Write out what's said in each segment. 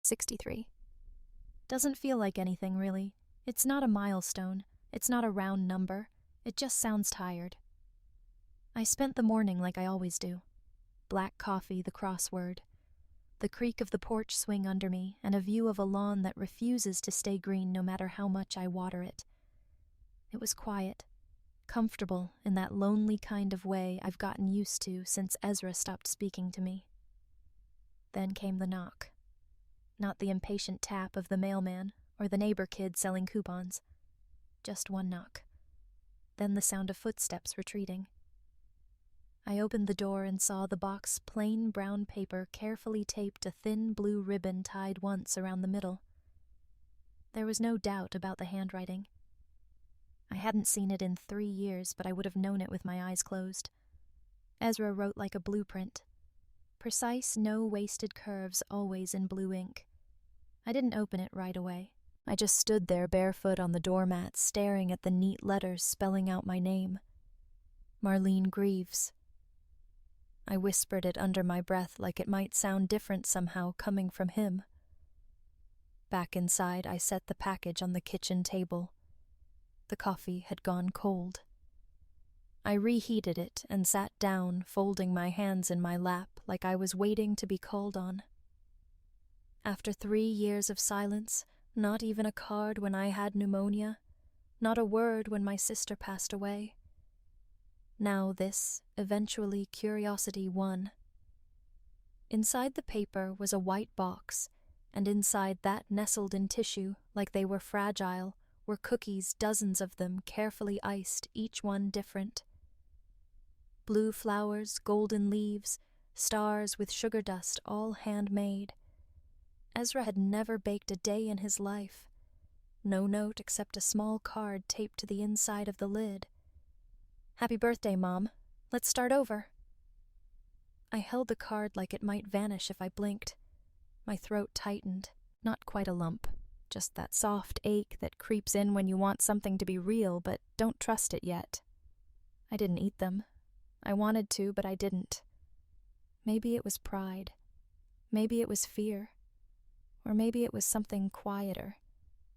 63. Doesn't feel like anything, really. It's not a milestone. It's not a round number. It just sounds tired. I spent the morning like I always do. Black coffee, the crossword. The creak of the porch swing under me, and a view of a lawn that refuses to stay green no matter how much I water it. It was quiet, comfortable in that lonely kind of way I've gotten used to since Ezra stopped speaking to me. Then came the knock. Not the impatient tap of the mailman or the neighbor kid selling coupons. Just one knock. Then the sound of footsteps retreating. I opened the door and saw the box plain brown paper carefully taped a thin blue ribbon tied once around the middle. There was no doubt about the handwriting. I hadn't seen it in 3 years, but I would have known it with my eyes closed. Ezra wrote like a blueprint. Precise, no wasted curves, always in blue ink. I didn't open it right away. I just stood there barefoot on the doormat, staring at the neat letters spelling out my name. Marlene Greavves. I whispered it under my breath like it might sound different somehow coming from him. Back inside, I set the package on the kitchen table. The coffee had gone cold. I reheated it and sat down, folding my hands in my lap like I was waiting to be called on. After 3 years of silence, not even a card when I had pneumonia, not a word when my sister passed away. Now this, eventually curiosity won. Inside the paper was a white box, and inside that, nestled in tissue, like they were fragile, were cookies, dozens of them, carefully iced, each one different. Blue flowers, golden leaves, stars with sugar dust, all handmade. Ezra had never baked a day in his life. No note except a small card taped to the inside of the lid. "Happy birthday, Mom. Let's start over." I held the card like it might vanish if I blinked. My throat tightened. Not quite a lump, just that soft ache that creeps in when you want something to be real but don't trust it yet. I didn't eat them. I wanted to, but I didn't. Maybe it was pride. Maybe it was fear. Or maybe it was something quieter.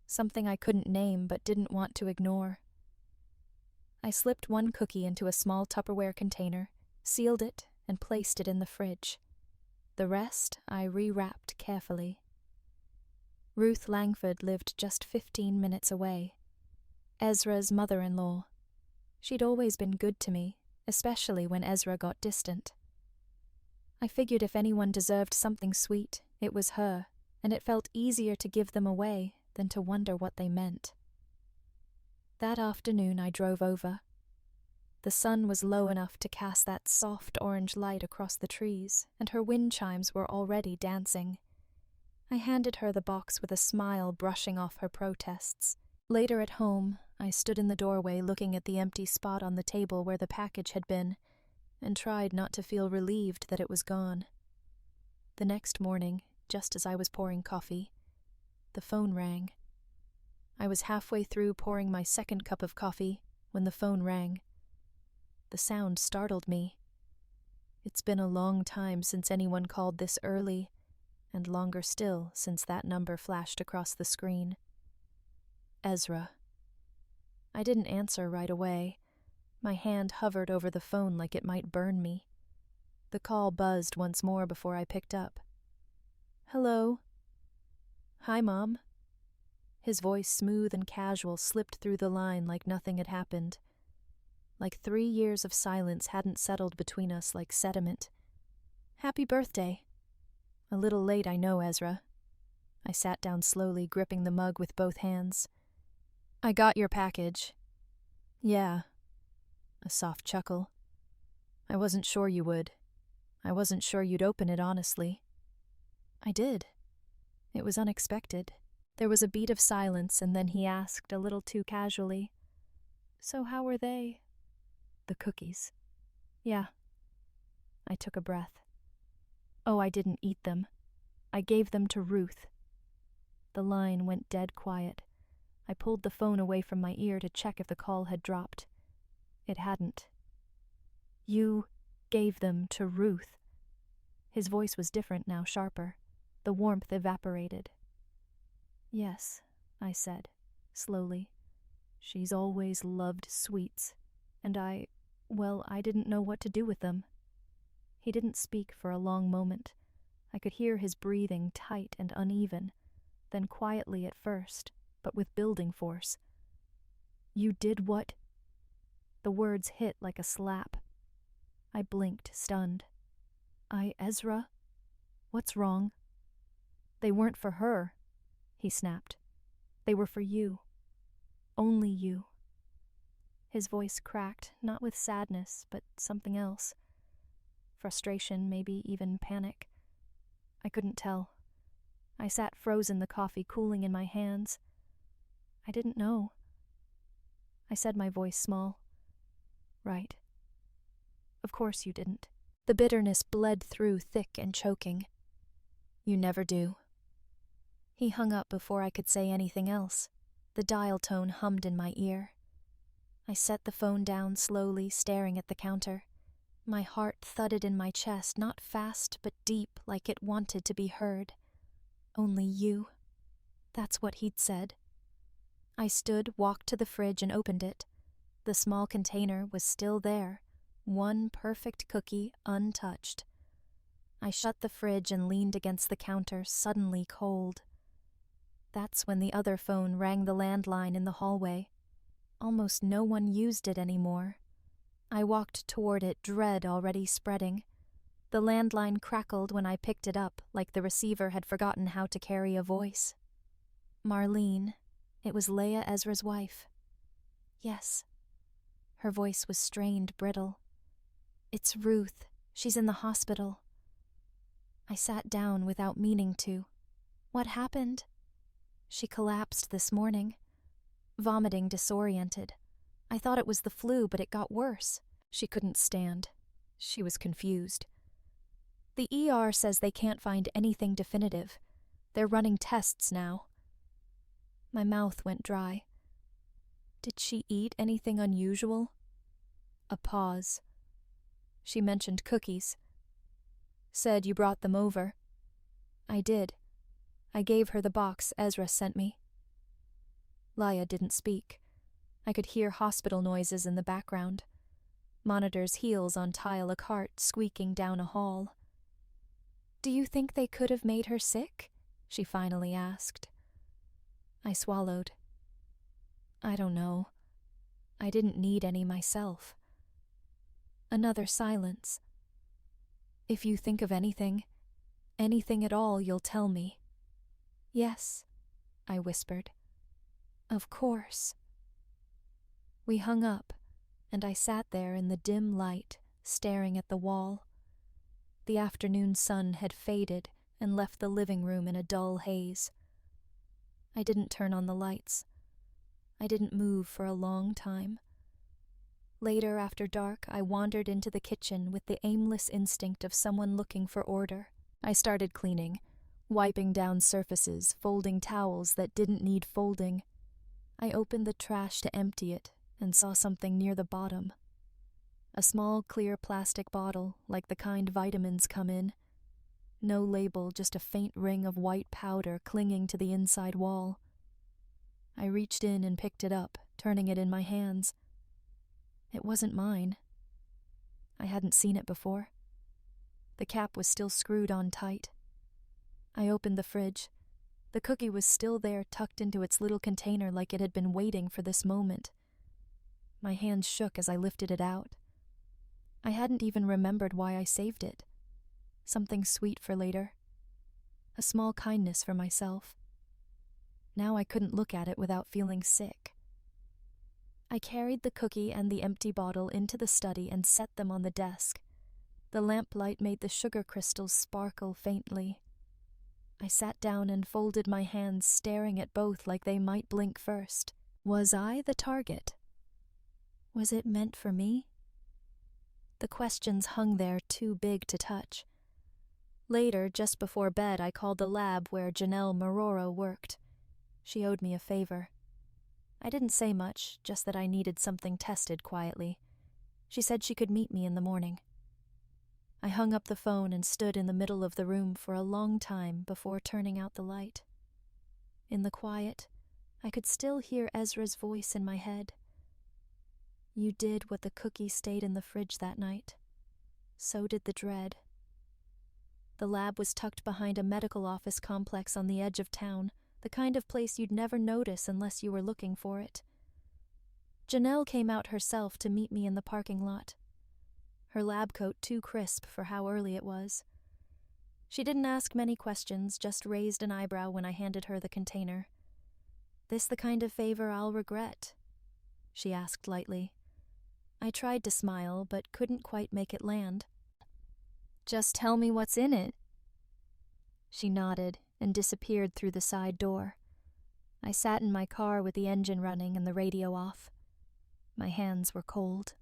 Something I couldn't name but didn't want to ignore. I slipped one cookie into a small Tupperware container, sealed it, and placed it in the fridge. The rest I rewrapped carefully. Ruth Langford lived just 15 minutes away. Ezra's mother-in-law. She'd always been good to me, especially when Ezra got distant. I figured if anyone deserved something sweet, it was her, and it felt easier to give them away than to wonder what they meant. That afternoon I drove over. The sun was low enough to cast that soft orange light across the trees, and her wind chimes were already dancing. I handed her the box with a smile brushing off her protests. Later at home, I stood in the doorway looking at the empty spot on the table where the package had been, and tried not to feel relieved that it was gone. The next morning, just as I was pouring coffee, the phone rang. I was halfway through pouring my second cup of coffee when the phone rang. The sound startled me. It's been a long time since anyone called this early, and longer still since that number flashed across the screen. Ezra. I didn't answer right away. My hand hovered over the phone like it might burn me. The call buzzed once more before I picked up. "Hello." "Hi, Mom." His voice, smooth and casual, slipped through the line like nothing had happened. Like 3 years of silence hadn't settled between us like sediment. "Happy birthday." "A little late, I know, Ezra." I sat down slowly, gripping the mug with both hands. "I got your package." "Yeah." A soft chuckle. "I wasn't sure you would. I wasn't sure you'd open it, honestly." I did. It was unexpected. There was a beat of silence, and then he asked, a little too casually, "So how were they?" "The cookies." "Yeah." I took a breath. "Oh, I didn't eat them. I gave them to Ruth." The line went dead quiet. I pulled the phone away from my ear to check if the call had dropped. It hadn't. "You gave them to Ruth." His voice was different now, sharper. The warmth evaporated. "Yes," I said, slowly. "She's always loved sweets, and I didn't know what to do with them." He didn't speak for a long moment. I could hear his breathing tight and uneven, then quietly at first, but with building force. "You did what?" The words hit like a slap. I blinked, stunned. Ezra? What's wrong?" "They weren't for her," he snapped. "They were for you. Only you." His voice cracked, not with sadness, but something else. Frustration, maybe even panic. I couldn't tell. I sat frozen, the coffee cooling in my hands. "I didn't know." I said, my voice small. "Right. Of course you didn't." The bitterness bled through thick and choking. "You never do." He hung up before I could say anything else. The dial tone hummed in my ear. I set the phone down slowly, staring at the counter. My heart thudded in my chest, not fast but deep, like it wanted to be heard. "Only you." That's what he'd said. I stood, walked to the fridge, and opened it. The small container was still there, one perfect cookie untouched. I shut the fridge and leaned against the counter, suddenly cold. That's when the other phone rang the landline in the hallway. Almost no one used it anymore. I walked toward it, dread already spreading. The landline crackled when I picked it up, like the receiver had forgotten how to carry a voice. Marlene. It was Leah Ezra's wife. "Yes." Her voice was strained, brittle. "It's Ruth. She's in the hospital." I sat down without meaning to. "What happened?" "She collapsed this morning. Vomiting, disoriented. I thought it was the flu, but it got worse. She couldn't stand. She was confused. The ER says they can't find anything definitive. They're running tests now." My mouth went dry. "Did she eat anything unusual?" A pause. She mentioned cookies. "Said you brought them over." "I did. I gave her the box Ezra sent me." Laya didn't speak. I could hear hospital noises in the background. Monitor's heels on tile, a cart squeaking down a hall. "Do you think they could have made her sick?" she finally asked. I swallowed. "I don't know. I didn't need any myself." Another silence. "If you think of anything at all, you'll tell me." "Yes," I whispered. "Of course." We hung up, and I sat there in the dim light, staring at the wall. The afternoon sun had faded and left the living room in a dull haze. I didn't turn on the lights. I didn't move for a long time. Later, after dark, I wandered into the kitchen with the aimless instinct of someone looking for order. I started cleaning, wiping down surfaces, folding towels that didn't need folding. I opened the trash to empty it and saw something near the bottom. A small clear plastic bottle, like the kind vitamins come in. No label, just a faint ring of white powder clinging to the inside wall. I reached in and picked it up, turning it in my hands. It wasn't mine. I hadn't seen it before. The cap was still screwed on tight. I opened the fridge. The cookie was still there, tucked into its little container like it had been waiting for this moment. My hands shook as I lifted it out. I hadn't even remembered why I saved it. Something sweet for later. A small kindness for myself. Now I couldn't look at it without feeling sick. I carried the cookie and the empty bottle into the study and set them on the desk. The lamplight made the sugar crystals sparkle faintly. I sat down and folded my hands, staring at both like they might blink first. Was I the target? Was it meant for me? The questions hung there too big to touch. Later, just before bed, I called the lab where Janelle Maroro worked. She owed me a favor. I didn't say much, just that I needed something tested quietly. She said she could meet me in the morning. I hung up the phone and stood in the middle of the room for a long time before turning out the light. In the quiet, I could still hear Ezra's voice in my head. You did what the cookie stayed in the fridge that night. So did the dread. The lab was tucked behind a medical office complex on the edge of town, the kind of place you'd never notice unless you were looking for it. Janelle came out herself to meet me in the parking lot, her lab coat too crisp for how early it was. She didn't ask many questions, just raised an eyebrow when I handed her the container. "This the kind of favor I'll regret?" she asked lightly. I tried to smile, but couldn't quite make it land. "Just tell me what's in it." She nodded and disappeared through the side door. I sat in my car with the engine running and the radio off. My hands were cold.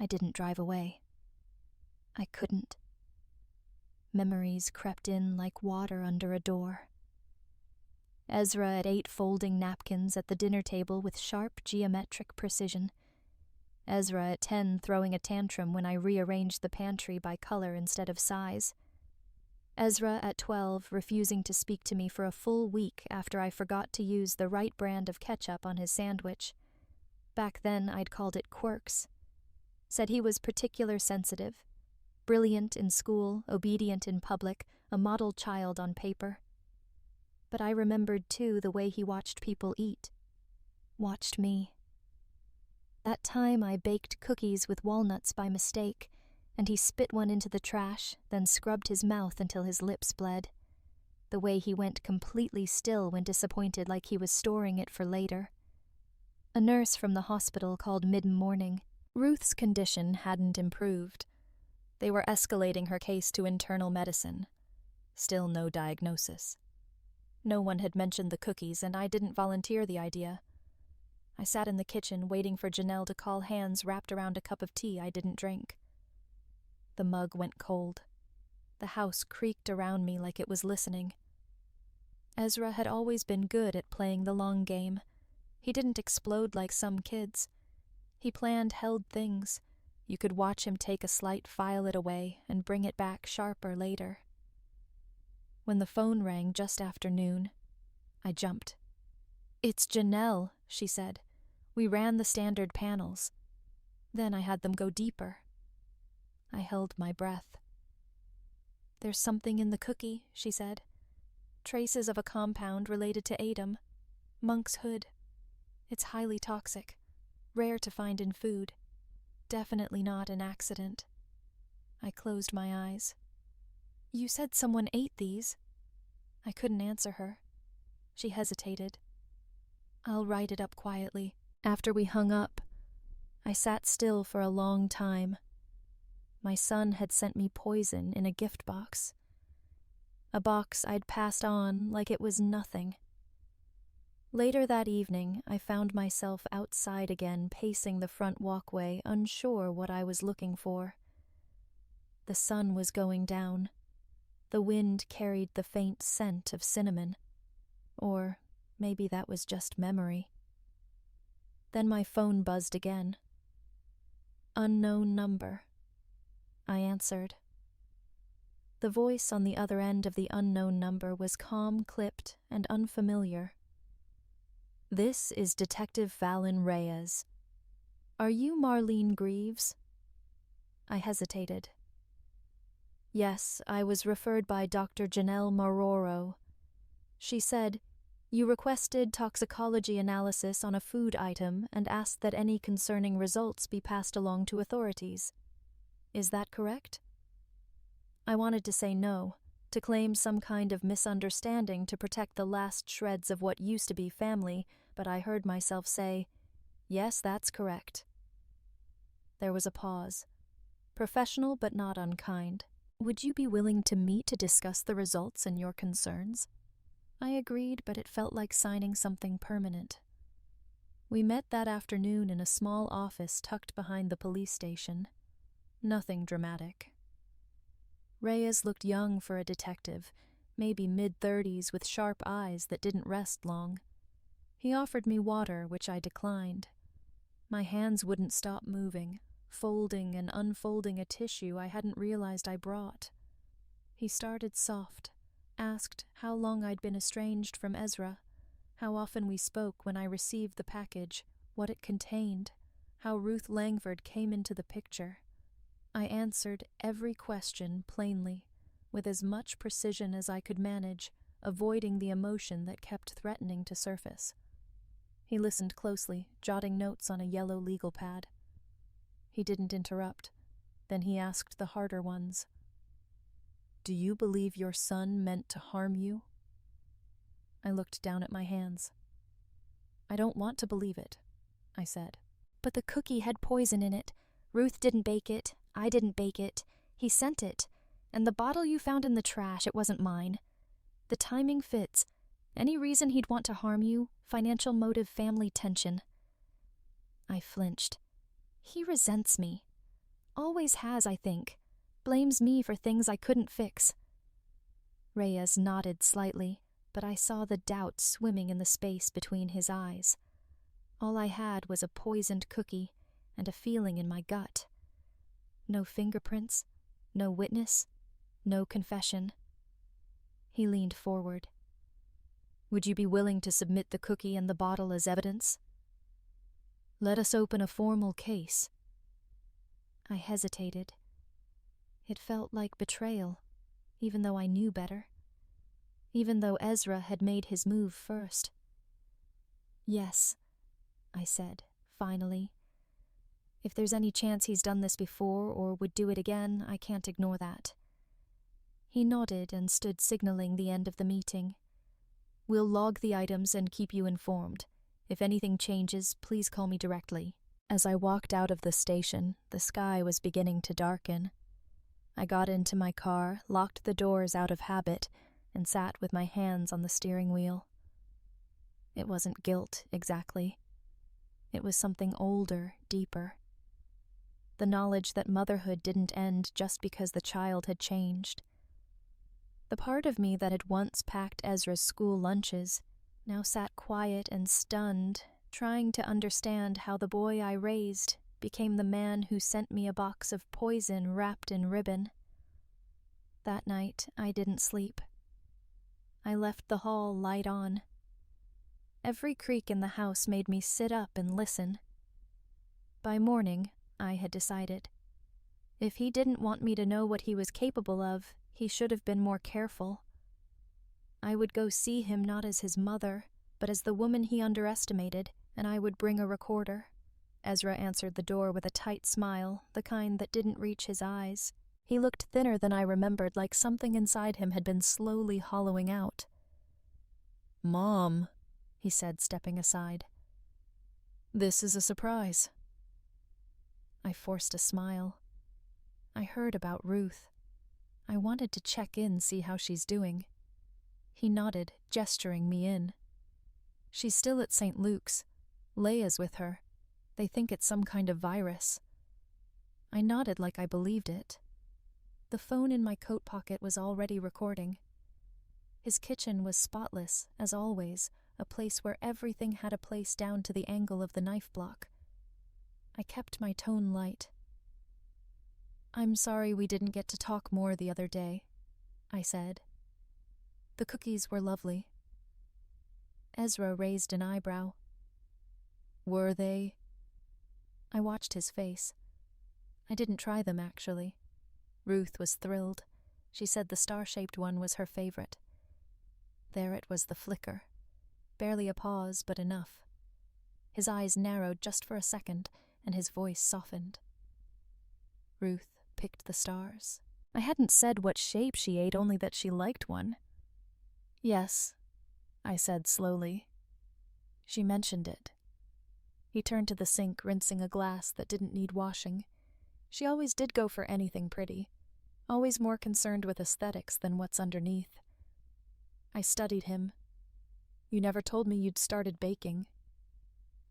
I didn't drive away. I couldn't. Memories crept in like water under a door. Ezra at 8 folding napkins at the dinner table with sharp geometric precision. Ezra at 10 throwing a tantrum when I rearranged the pantry by color instead of size. Ezra at 12 refusing to speak to me for a full week after I forgot to use the right brand of ketchup on his sandwich. Back then I'd called it quirks. Said he was particular sensitive. Brilliant in school, obedient in public, a model child on paper. But I remembered, too, the way he watched people eat. Watched me. That time I baked cookies with walnuts by mistake, and he spit one into the trash, then scrubbed his mouth until his lips bled. The way he went completely still when disappointed, like he was storing it for later. A nurse from the hospital called mid-morning. Ruth's condition hadn't improved. They were escalating her case to internal medicine. Still no diagnosis. No one had mentioned the cookies, and I didn't volunteer the idea. I sat in the kitchen waiting for Janelle to call hands wrapped around a cup of tea I didn't drink. The mug went cold. The house creaked around me like it was listening. Ezra had always been good at playing the long game. He didn't explode like some kids. He planned held things. You could watch him take a slight, file it away, and bring it back sharper later. When the phone rang just after noon, I jumped. "It's Janelle," she said. "We ran the standard panels. Then I had them go deeper." I held my breath. "There's something in the cookie," she said. "Traces of a compound related to Adam. Monk's hood. It's highly toxic. Rare to find in food. Definitely not an accident." I closed my eyes. "You said someone ate these." I couldn't answer her. She hesitated. "I'll write it up quietly." After we hung up, I sat still for a long time. My son had sent me poison in a gift box. A box I'd passed on like it was nothing. Later that evening, I found myself outside again, pacing the front walkway, unsure what I was looking for. The sun was going down. The wind carried the faint scent of cinnamon. Or maybe that was just memory. Then my phone buzzed again. "Unknown number." I answered. The voice on the other end of the unknown number was calm, clipped, and unfamiliar. "This is Detective Fallon Reyes. Are you Marlene Greavves?" I hesitated. "Yes, I was referred by Dr. Janelle Maroro. She said, you requested toxicology analysis on a food item and asked that any concerning results be passed along to authorities. Is that correct?" I wanted to say no, to claim some kind of misunderstanding to protect the last shreds of what used to be family, but I heard myself say, "Yes, that's correct." There was a pause. Professional but not unkind. "Would you be willing to meet to discuss the results and your concerns?" I agreed, but it felt like signing something permanent. We met that afternoon in a small office tucked behind the police station. Nothing dramatic. Reyes looked young for a detective, maybe mid-30s with sharp eyes that didn't rest long. He offered me water, which I declined. My hands wouldn't stop moving, folding and unfolding a tissue I hadn't realized I brought. He started soft, asked how long I'd been estranged from Ezra, how often we spoke when I received the package, what it contained, how Ruth Langford came into the picture. I answered every question plainly, with as much precision as I could manage, avoiding the emotion that kept threatening to surface. He listened closely, jotting notes on a yellow legal pad. He didn't interrupt. Then he asked the harder ones. "Do you believe your son meant to harm you?" I looked down at my hands. "I don't want to believe it," I said. "But the cookie had poison in it. Ruth didn't bake it. I didn't bake it. He sent it. And the bottle you found in the trash, it wasn't mine. The timing fits. Any reason he'd want to harm you? Financial motive, family tension." I flinched. He resents me. Always has, I think. Blames me for things I couldn't fix. Reyes nodded slightly, but I saw the doubt swimming in the space between his eyes. All I had was a poisoned cookie and a feeling in my gut. No fingerprints, no witness, no confession. He leaned forward. "Would you be willing to submit the cookie and the bottle as evidence? Let us open a formal case." I hesitated. It felt like betrayal, even though I knew better. Even though Ezra had made his move first. "Yes," I said, finally. "If there's any chance he's done this before or would do it again, I can't ignore that." He nodded and stood signaling the end of the meeting. "We'll log the items and keep you informed. If anything changes, please call me directly." As I walked out of the station, the sky was beginning to darken. I got into my car, locked the doors out of habit, and sat with my hands on the steering wheel. It wasn't guilt, exactly. It was something older, deeper. The knowledge that motherhood didn't end just because the child had changed. The part of me that had once packed Ezra's school lunches now sat quiet and stunned, trying to understand how the boy I raised became the man who sent me a box of poison wrapped in ribbon. That night, I didn't sleep. I left the hall light on. Every creak in the house made me sit up and listen. By morning, I had decided. If he didn't want me to know what he was capable of, he should have been more careful. I would go see him not as his mother, but as the woman he underestimated, and I would bring a recorder. Ezra answered the door with a tight smile, the kind that didn't reach his eyes. He looked thinner than I remembered, like something inside him had been slowly hollowing out. "Mom," he said, stepping aside. "This is a surprise." I forced a smile. I heard about Ruth. I wanted to check in, see how she's doing. He nodded, gesturing me in. "She's still at St. Luke's. Leia's with her. They think it's some kind of virus." I nodded like I believed it. The phone in my coat pocket was already recording. His kitchen was spotless, as always, a place where everything had a place down to the angle of the knife block. I kept my tone light. "I'm sorry we didn't get to talk more the other day," I said. "The cookies were lovely." Ezra raised an eyebrow. "Were they?" I watched his face. I didn't try them, actually. Ruth was thrilled. She said the star-shaped one was her favorite. There it was, the flicker. Barely a pause, but enough. His eyes narrowed just for a second, and his voice softened. Ruth picked the stars. I hadn't said what shape she ate, only that she liked one. "Yes," I said slowly. She mentioned it. He turned to the sink, rinsing a glass that didn't need washing. She always did go for anything pretty, always more concerned with aesthetics than what's underneath. I studied him. "You never told me you'd started baking."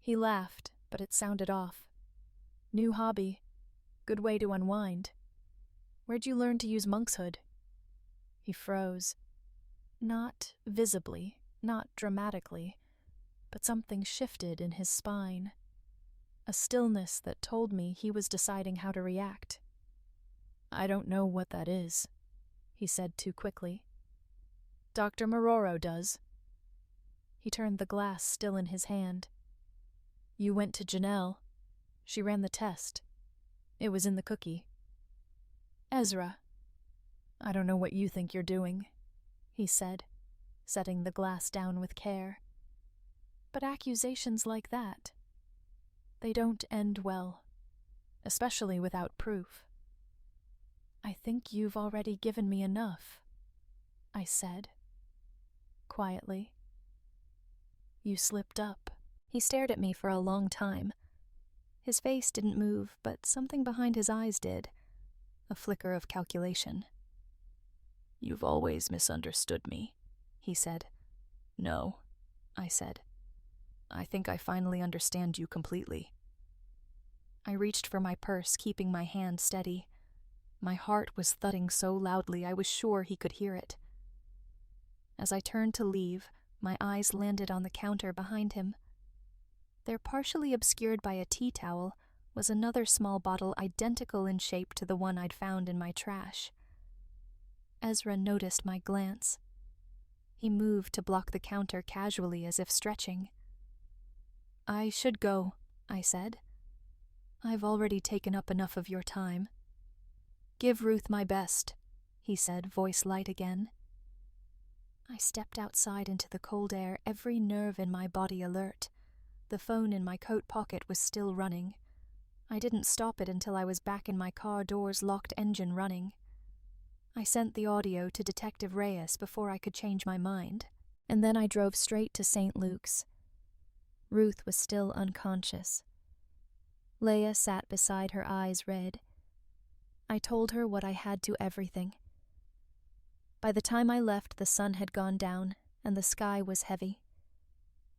He laughed, but it sounded off. "New hobby. Good way to unwind. Where'd you learn to use monkshood?" He froze. Not visibly, not dramatically, but something shifted in his spine. a stillness that told me he was deciding how to react. "I don't know what that is," he said too quickly. "Dr. Maroro does." He turned the glass still in his hand. "You went to Janelle. She ran the test. It was in the cookie." "Ezra." "I don't know what you think you're doing," he said, setting the glass down with care. "But accusations like that, they don't end well, especially without proof." "I think you've already given me enough," I said, quietly. "You slipped up." He stared at me for a long time. His face didn't move, but something behind his eyes did, a flicker of calculation. "You've always misunderstood me," he said. "No," I said. "I think I finally understand you completely." I reached for my purse, keeping my hand steady. My heart was thudding so loudly I was sure he could hear it. As I turned to leave, my eyes landed on the counter behind him. There, partially obscured by a tea towel, was another small bottle identical in shape to the one I'd found in my trash. Ezra noticed my glance. He moved to block the counter casually, as if stretching. "I should go," I said. "I've already taken up enough of your time." "Give Ruth my best," he said, voice light again. I stepped outside into the cold air, every nerve in my body alert. The phone in my coat pocket was still running. I didn't stop it until I was back in my car, doors locked, engine running. I sent the audio to Detective Reyes before I could change my mind, and then I drove straight to St. Luke's. Ruth was still unconscious. Leia sat beside her, eyes red. I told her what I had to everything. By the time I left, the sun had gone down, and the sky was heavy.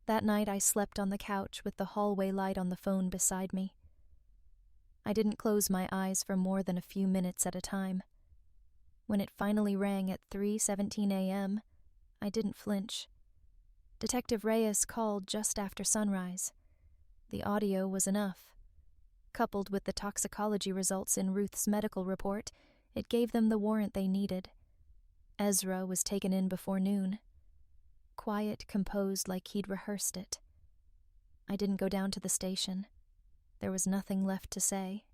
That night I slept on the couch with the hallway light on the phone beside me. I didn't close my eyes for more than a few minutes at a time. When it finally rang at 3:17 a.m., I didn't flinch. Detective Reyes called just after sunrise. The audio was enough. Coupled with the toxicology results in Ruth's medical report, it gave them the warrant they needed. Ezra was taken in before noon. Quiet, composed, like he'd rehearsed it. I didn't go down to the station. There was nothing left to say.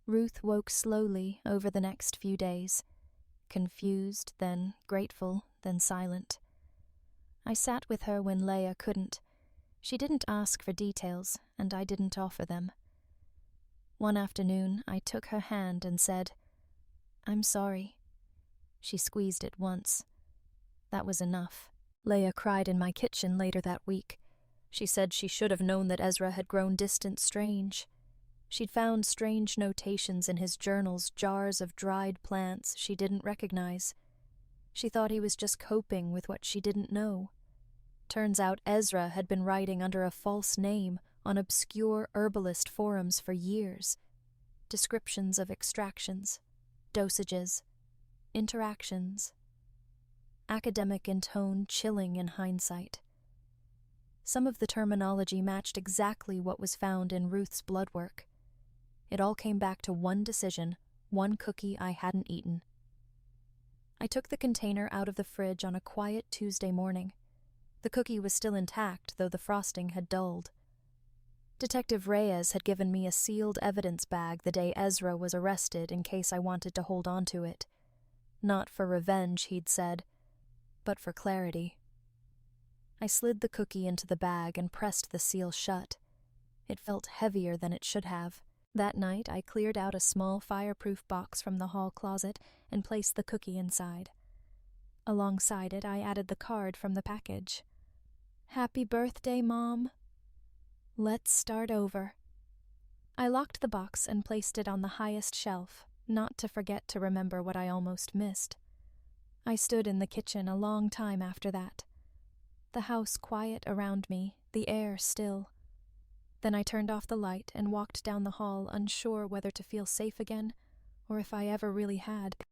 Ruth woke slowly over the next few days, confused, then grateful, then silent. I sat with her when Leia couldn't. She didn't ask for details, and I didn't offer them. One afternoon, I took her hand and said, "I'm sorry." She squeezed it once. That was enough. Leia cried in my kitchen later that week. She said she should have known that Ezra had grown distant, strange. She'd found strange notations in his journals, jars of dried plants she didn't recognize. She thought he was just coping with what she didn't know. Turns out Ezra had been writing under a false name on obscure herbalist forums for years. Descriptions of extractions, dosages, interactions. Academic in tone, chilling in hindsight. Some of the terminology matched exactly what was found in Ruth's blood work. It all came back to one decision, one cookie I hadn't eaten. I took the container out of the fridge on a quiet Tuesday morning. The cookie was still intact, though the frosting had dulled. Detective Reyes had given me a sealed evidence bag the day Ezra was arrested in case I wanted to hold on to it. Not for revenge, he'd said, but for clarity. I slid the cookie into the bag and pressed the seal shut. It felt heavier than it should have. That night, I cleared out a small fireproof box from the hall closet and placed the cookie inside. Alongside it, I added the card from the package. "Happy birthday, Mom. Let's start over." I locked the box and placed it on the highest shelf, not to forget to remember what I almost missed. I stood in the kitchen a long time after that. The house quiet around me, the air still. Then I turned off the light and walked down the hall, unsure whether to feel safe again or if I ever really had.